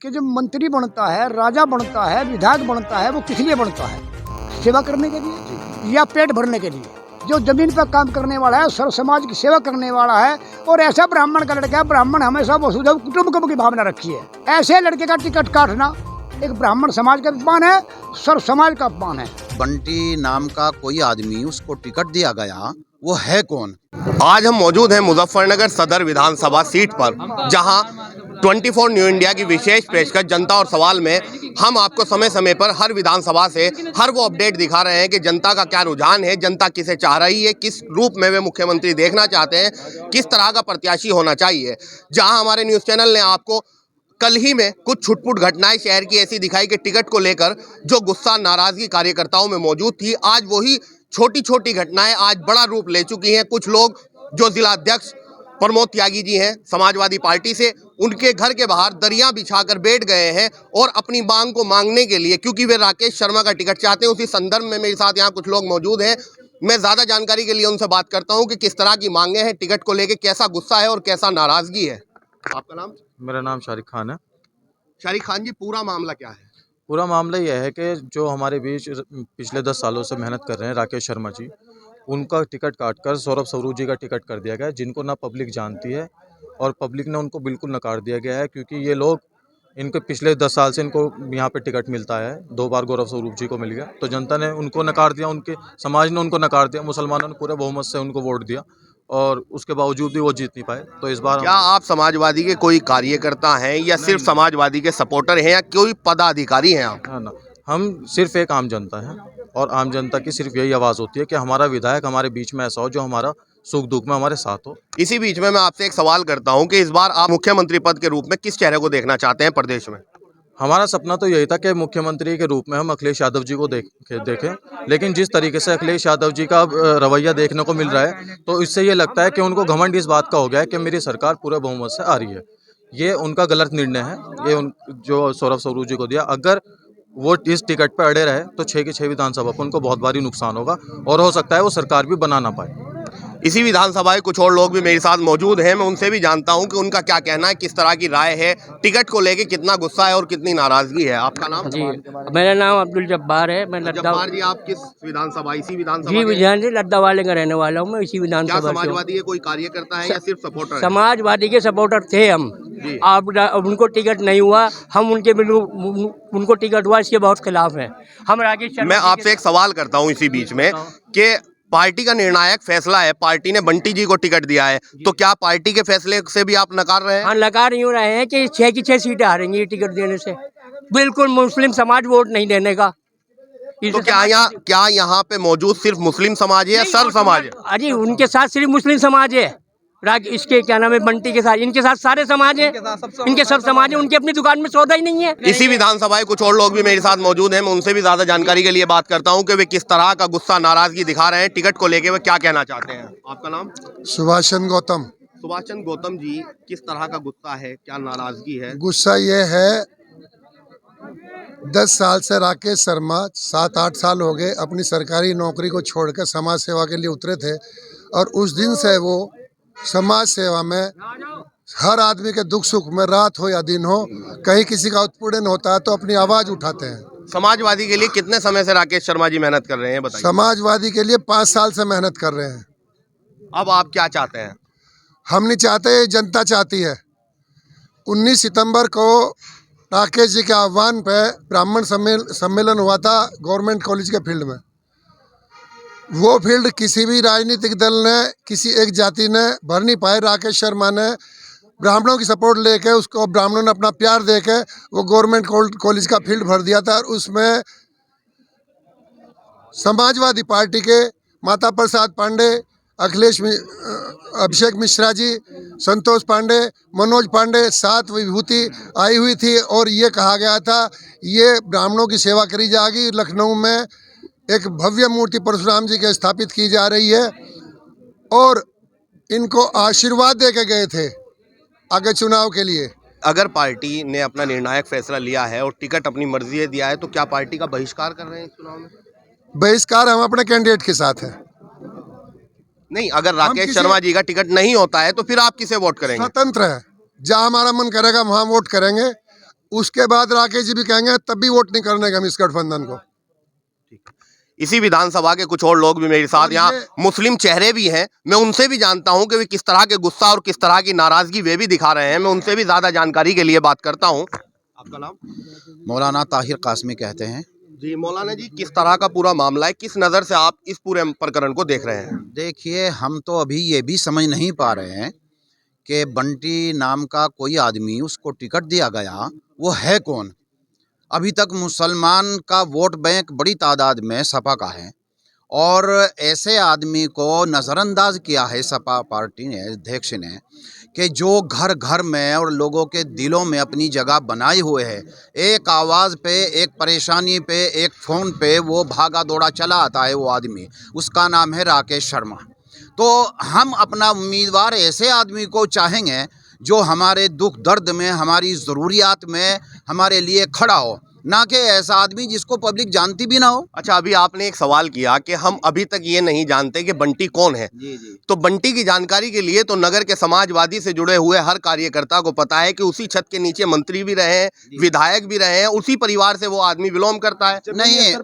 कि जो मंत्री बनता है, राजा बनता है, विधायक बनता है, वो किस लिए बनता है? सेवा करने के लिए या पेट भरने के लिए? जो जमीन पर काम करने वाला है, सर्व समाज की सेवा करने वाला है, और ऐसा ब्राह्मण का लड़का है, ब्राह्मण हमेशा वसुधैव कुटुंबकम की भावना रखी है। ऐसे लड़के का टिकट काटना एक ब्राह्मण समाज का अपमान है, सर्व समाज का अपमान है। बंटी नाम का कोई आदमी, उसको टिकट दिया गया, वो है कौन? आज हम मौजूद हैं मुजफ्फरनगर सदर विधानसभा सीट पर, जहां 24 न्यू इंडिया की विशेष पेशकश जनता और सवाल में हम आपको समय समय पर हर विधानसभा से हर वो अपडेट दिखा रहे हैं कि जनता का क्या रुझान है, जनता किसे चाह रही है, किस रूप में वे मुख्यमंत्री देखना चाहते हैं, किस तरह का प्रत्याशी होना चाहिए। जहां हमारे न्यूज़ चैनल ने आपको कल ही में कुछ छुटपुट घटनाएं शहर की ऐसी दिखाई कि टिकट को लेकर जो गुस्सा नाराजगी कार्यकर्ताओं में मौजूद थी, आज वही छोटी छोटी घटनाएं आज बड़ा रूप ले चुकी हैं। कुछ लोग जो जिला अध्यक्ष प्रमोद त्यागी जी हैं समाजवादी पार्टी से, उनके घर के बाहर दरियां बिछाकर बैठ गए हैं और अपनी मांग को मांगने के लिए, क्योंकि वे राकेश शर्मा का टिकट चाहते हैं। उसी संदर्भ में मेरे साथ यहाँ कुछ लोग मौजूद हैं। मैं ज़्यादा जानकारी के लिए उनसे बात करता हूँ कि किस तरह की मांगे हैं, टिकट को लेकर कैसा गुस्सा है और कैसा नाराजगी है। आपका नाम? मेरा नाम शारिक खान है। शारिक खान जी, पूरा मामला क्या है? पूरा मामला यह है कि जो हमारे बीच पिछले 10 सालों से मेहनत कर रहे हैं राकेश शर्मा जी, उनका टिकट काटकर सौरभ स्वरूप जी का टिकट कर दिया गया है, जिनको ना पब्लिक जानती है और पब्लिक ने उनको बिल्कुल नकार दिया गया है। क्योंकि ये लोग, इनके पिछले 10 साल से इनको यहाँ पे टिकट मिलता है, 2 बार गौरव स्वरूप जी को मिल गया, तो जनता ने उनको नकार दिया, उनके समाज ने उनको नकार दिया, मुसलमानों ने पूरे बहुमत से उनको वोट दिया और उसके बावजूद भी वो जीत नहीं पाए। तो इस बार क्या आप समाजवादी के कोई कार्यकर्ता हैं या सिर्फ समाजवादी के सपोर्टर हैं या कोई पदाधिकारी हैं आप? है ना, हम सिर्फ एक आम जनता है और आम जनता की सिर्फ यही आवाज़ होती है कि हमारा विधायक हमारे बीच में ऐसा हो जो हमारा सुख दुख में हमारे साथ हो। इसी बीच में मैं आपसे एक सवाल करता हूं कि इस बार आप मुख्यमंत्री पद के रूप में किस चेहरे को देखना चाहते हैं प्रदेश में? हमारा सपना तो यही था कि मुख्यमंत्री के रूप में हम अखिलेश यादव जी को देखें, लेकिन जिस तरीके से अखिलेश यादव जी का रवैया देखने को मिल रहा है, तो इससे ये लगता है कि उनको घमंड इस बात का हो गया है कि मेरी सरकार पूरे बहुमत से आ रही है। ये उनका गलत निर्णय है, ये जो सौरभ स्वरूप जी को दिया। अगर वो इस टिकट पर अड़े रहे तो 6 की 6 विधानसभा को उनको बहुत भारी नुकसान होगा और हो सकता है वो सरकार भी बना ना पाए। इसी विधानसभा के कुछ और लोग भी मेरे साथ मौजूद हैं, मैं उनसे भी जानता हूं कि उनका क्या कहना है, किस तरह की राय है, टिकट को लेके कितना गुस्सा है और कितनी नाराजगी है। आपका नाम? जी, मेरा नाम अब्दुल जब्बार है। मैं जब्बार जी, आप किस विधानसभा, इसी विधानसभा जी के? विधान से लद्दा वाले का रहने वाला हूँ मैं, इसी क्या विधानसभा से हूँ। समाजवादी के कोई कार्यकर्ता है या सिर्फ सपोर्टर है? समाजवादी के सपोर्टर थे हम। जी। अब उनको टिकट नहीं हुआ, हम उनको टिकट हुआ, इसके बहुत खिलाफ है हम। राकेश शर्मा मैं आपसे एक सवाल करता हूं इसी बीच में कि पार्टी का निर्णायक फैसला है, पार्टी ने बंटी जी को टिकट दिया है, तो क्या पार्टी के फैसले से भी आप नकार रहे हैं? हाँ, नकार यूँ रहे हैं कि 6 की 6 सीटें हारेंगी ये टिकट देने से। बिल्कुल मुस्लिम समाज वोट नहीं देने का। तो क्या यहाँ पे मौजूद सिर्फ मुस्लिम समाज है या सर्व समाज है? अजी, उनके साथ सिर्फ मुस्लिम समाज है। इसके क्या नाम है, बंटी के साथ, इनके साथ सारे समाज हैं, इनके सब समाज हैं, उनकी अपनी दुकान में सौदा ही नहीं है। इसी विधानसभा के कुछ और लोग भी मेरे साथ मौजूद हैं, मैं उनसे भी ज्यादा जानकारी के लिए बात करता हूं कि वे किस तरह का गुस्सा नाराजगी दिखा रहे हैं टिकट को लेके, वे क्या कहना चाहते हैं। आपका नाम? सुभाष चंद्र गौतम। सुभाष चंद्र गौतम जी, किस तरह का गुस्सा है, क्या नाराजगी है? गुस्सा ये है, 10 साल से राकेश शर्मा 7-8 साल हो गए अपनी सरकारी नौकरी को छोड़कर समाज सेवा के लिए उतरे थे, और उस दिन से वो समाज सेवा में हर आदमी के दुख सुख में, रात हो या दिन हो, कहीं किसी का उत्पीड़न होता है तो अपनी आवाज़ उठाते हैं। समाजवादी के लिए कितने समय से राकेश शर्मा जी मेहनत कर रहे हैं, बताइए। समाजवादी के लिए 5 साल से मेहनत कर रहे हैं। अब आप क्या चाहते हैं? हम नहीं चाहते, जनता चाहती है। 19 सितंबर को राकेश जी के आह्वान पे ब्राह्मण सम्मेलन हुआ था गवर्नमेंट कॉलेज के फील्ड में। वो फील्ड किसी भी राजनीतिक दल ने, किसी एक जाति ने भर नहीं पाए। राकेश शर्मा ने ब्राह्मणों की सपोर्ट लेके, उसको ब्राह्मणों ने अपना प्यार देके वो गवर्नमेंट कॉलेज का फील्ड भर दिया था, और उसमें समाजवादी पार्टी के माता प्रसाद पांडे, अभिषेक मिश्रा जी, संतोष पांडे, मनोज पांडे, 7 विभूति आई हुई थी, और ये कहा गया था ये ब्राह्मणों की सेवा करी जाएगी। लखनऊ में एक भव्य मूर्ति परशुराम जी की स्थापित की जा रही है, और इनको आशीर्वाद दे के गए थे आगे चुनाव के लिए। अगर पार्टी ने अपना निर्णायक फैसला लिया है और टिकट अपनी मर्जी से दिया है, तो क्या पार्टी का बहिष्कार कर रहे हैं इस चुनाव में? बहिष्कार हम अपने कैंडिडेट के साथ हैं। नहीं, अगर राकेश शर्मा जी का टिकट नहीं होता है तो फिर आप किसे वोट करेंगे? स्वतंत्र है, जहाँ हमारा मन करेगा वहाँ वोट करेंगे। उसके बाद राकेश जी भी कहेंगे तब भी वोट नहीं करने का हम इस गठबंधन को। इसी विधानसभा के कुछ और लोग भी मेरे साथ, यहाँ मुस्लिम चेहरे भी हैं, मैं उनसे भी जानता हूं कि वे किस तरह के गुस्सा और किस तरह की नाराजगी वे भी दिखा रहे हैं। मैं उनसे भी ज्यादा जानकारी के लिए बात करता हूं। आपका नाम? मौलाना ताहिर कासमी कहते हैं। जी मौलाना जी, किस तरह का पूरा मामला है, किस नज़र से आप इस पूरे प्रकरण को देख रहे हैं? देखिए, हम तो अभी ये भी समझ नहीं पा रहे हैं कि बंटी नाम का कोई आदमी, उसको टिकट दिया गया, वो है कौन। अभी तक मुसलमान का वोट बैंक बड़ी तादाद में सपा का है और ऐसे आदमी को नज़रअंदाज किया है सपा पार्टी ने, अध्यक्ष ने, कि जो घर घर में और लोगों के दिलों में अपनी जगह बनाए हुए है। एक आवाज़ पे, एक परेशानी पे, एक फ़ोन पे वो भागा दौड़ा चला आता है वो आदमी, उसका नाम है राकेश शर्मा। तो हम अपना उम्मीदवार ऐसे आदमी को चाहेंगे जो हमारे दुख दर्द में, हमारी ज़रूरियात में हमारे लिए खड़ा हो, ना कि ऐसा आदमी जिसको पब्लिक जानती भी ना हो। अच्छा, अभी आपने एक सवाल किया कि हम अभी तक ये नहीं जानते कि बंटी कौन है। जी जी। तो बंटी की जानकारी के लिए तो नगर के समाजवादी से जुड़े हुए हर कार्यकर्ता को पता है कि उसी छत के नीचे मंत्री भी रहे हैं, विधायक भी रहे हैं, उसी परिवार से वो आदमी बिलोंग करता है। नहीं,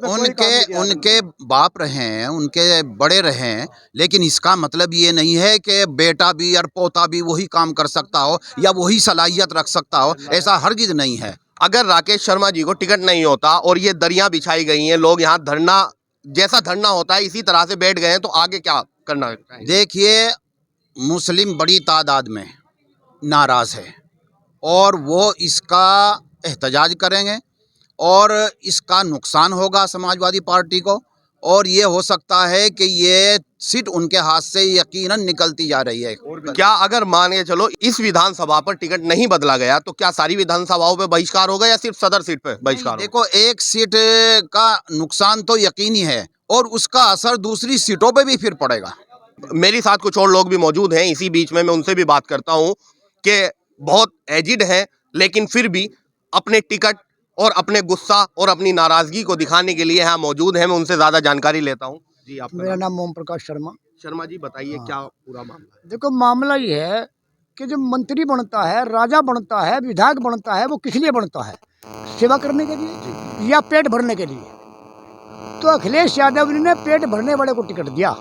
उनके बाप रहे हैं, उनके बड़े रहे हैं, लेकिन इसका मतलब ये नहीं है कि बेटा भी और पोता भी वही काम कर सकता हो या वही सलाहियत रख सकता हो, ऐसा हरगिज नहीं है। अगर राकेश शर्मा जी को टिकट नहीं होता और ये दरियां बिछाई गई हैं, लोग यहाँ धरना, जैसा धरना होता है इसी तरह से बैठ गए हैं, तो आगे क्या करना है? देखिए, मुस्लिम बड़ी तादाद में नाराज़ है और वो इसका एहतजाज करेंगे और इसका नुकसान होगा समाजवादी पार्टी को, और ये हो सकता है कि ये सीट उनके हाथ से यकीनन निकलती जा रही है। क्या अगर मान के चलो इस विधानसभा पर टिकट नहीं बदला गया तो क्या सारी विधानसभाओं पे बहिष्कार होगा या सिर्फ सदर सीट पे बहिष्कार होगा? देखो, एक सीट का नुकसान तो यकीनी है और उसका असर दूसरी सीटों पे भी फिर पड़ेगा। मेरे साथ कुछ और लोग भी मौजूद हैं, इसी बीच में मैं उनसे भी बात करता हूं कि बहुत एजिड हैं लेकिन फिर भी अपने टिकट और अपने गुस्सा और अपनी नाराजगी को दिखाने के लिए यहाँ मौजूद हैं। मैं उनसे ज्यादा जानकारी लेता हूँ। जी, आप? मेरा नाम ओम प्रकाश शर्मा। शर्मा जी, बताइए क्या पूरा मामला है? देखो, मामला ये है कि जब मंत्री बनता है, राजा बनता है, विधायक बनता है, वो किस लिए बनता है? सेवा करने के लिए या पेट भरने के लिए? तो अखिलेश यादव ने पेट भरने वाले को टिकट दिया,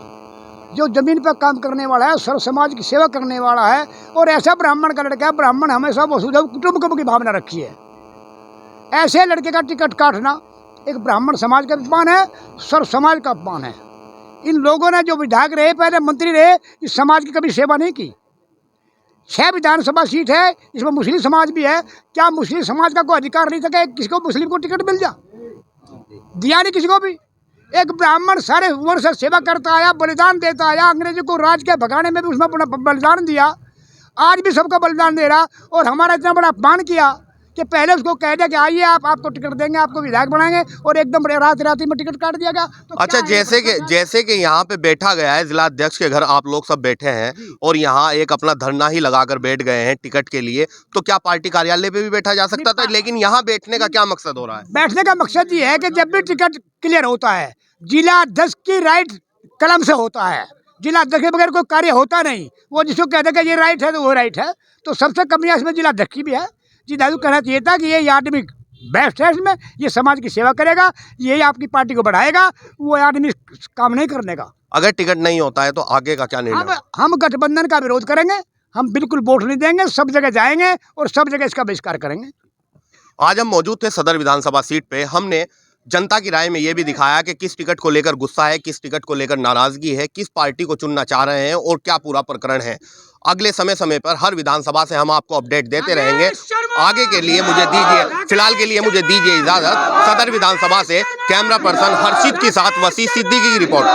जो जमीन पर काम करने वाला है, सर्व समाज की सेवा करने वाला है, और ऐसा ब्राह्मण का लड़का है। ब्राह्मण हमेशा वसुधैव कुटुंबकम की भावना रखी है। ऐसे लड़के का टिकट काटना एक ब्राह्मण समाज का अपमान है, सर्व समाज का अपमान है। इन लोगों ने जो विधायक रहे, पहले मंत्री रहे, इस समाज की कभी सेवा नहीं की। 6 विधानसभा सीट है, इसमें मुस्लिम समाज भी है। क्या मुस्लिम समाज का कोई अधिकार नहीं था कि किसी को मुस्लिम को टिकट मिल जा? दिया नहीं किसी को भी। एक ब्राह्मण सारे उम्र से सेवा करता आया, बलिदान देता आया, अंग्रेजों को राज के भगाने में भी उसमें अपना बलिदान दिया, आज भी सबका बलिदान दे रहा। और हमारा इतना बड़ा अपमान किया कि पहले उसको कह दिया कि आइए आपको टिकट देंगे, आपको विधायक बनाएंगे, और एकदम रात में टिकट काट दिया गया। तो अच्छा, जैसे कि यहाँ पे बैठा गया है, जिला अध्यक्ष के घर आप लोग सब बैठे हैं और यहाँ एक अपना धरना ही लगाकर बैठ गए हैं टिकट के लिए, तो क्या पार्टी कार्यालय पे भी बैठा जा सकता था? लेकिन यहाँ बैठने का क्या मकसद हो रहा है? बैठने का मकसद ये है कि जब भी टिकट क्लियर होता है, जिला अध्यक्ष की राइट कलम से होता है। जिला अध्यक्ष के बगैर कोई कार्य होता नहीं। वो जिसको कहते हैं कि ये राइट है तो वो राइट है। तो सबसे कमियाँ इसमें जिला अध्यक्ष की भी है। जी दादू कहना चाहिए था कि ये आदमी बेस्ट है, इसमें ये समाज की सेवा करेगा, यही आपकी पार्टी को बढ़ाएगा, वो आदमी काम नहीं करने का। अगर टिकट नहीं होता है तो आगे का क्या निर्णय? हम गठबंधन का विरोध करेंगे, हम बिल्कुल वोट नहीं देंगे, सब जगह जाएंगे और सब जगह इसका बहिष्कार करेंगे। आज हम मौजूद थे सदर विधानसभा सीट पे। हमने जनता की राय में ये भी दिखाया कि किस टिकट को लेकर गुस्सा है, किस टिकट को लेकर नाराजगी है, किस पार्टी को चुनना चाह रहे हैं और क्या पूरा प्रकरण है। अगले समय पर हर विधानसभा से हम आपको अपडेट देते रहेंगे। आगे के लिए मुझे दीजिए, फिलहाल के लिए मुझे दीजिए इजाजत। सदर विधानसभा से कैमरा पर्सन हर्षित के साथ वसी सिद्दीकी की रिपोर्ट।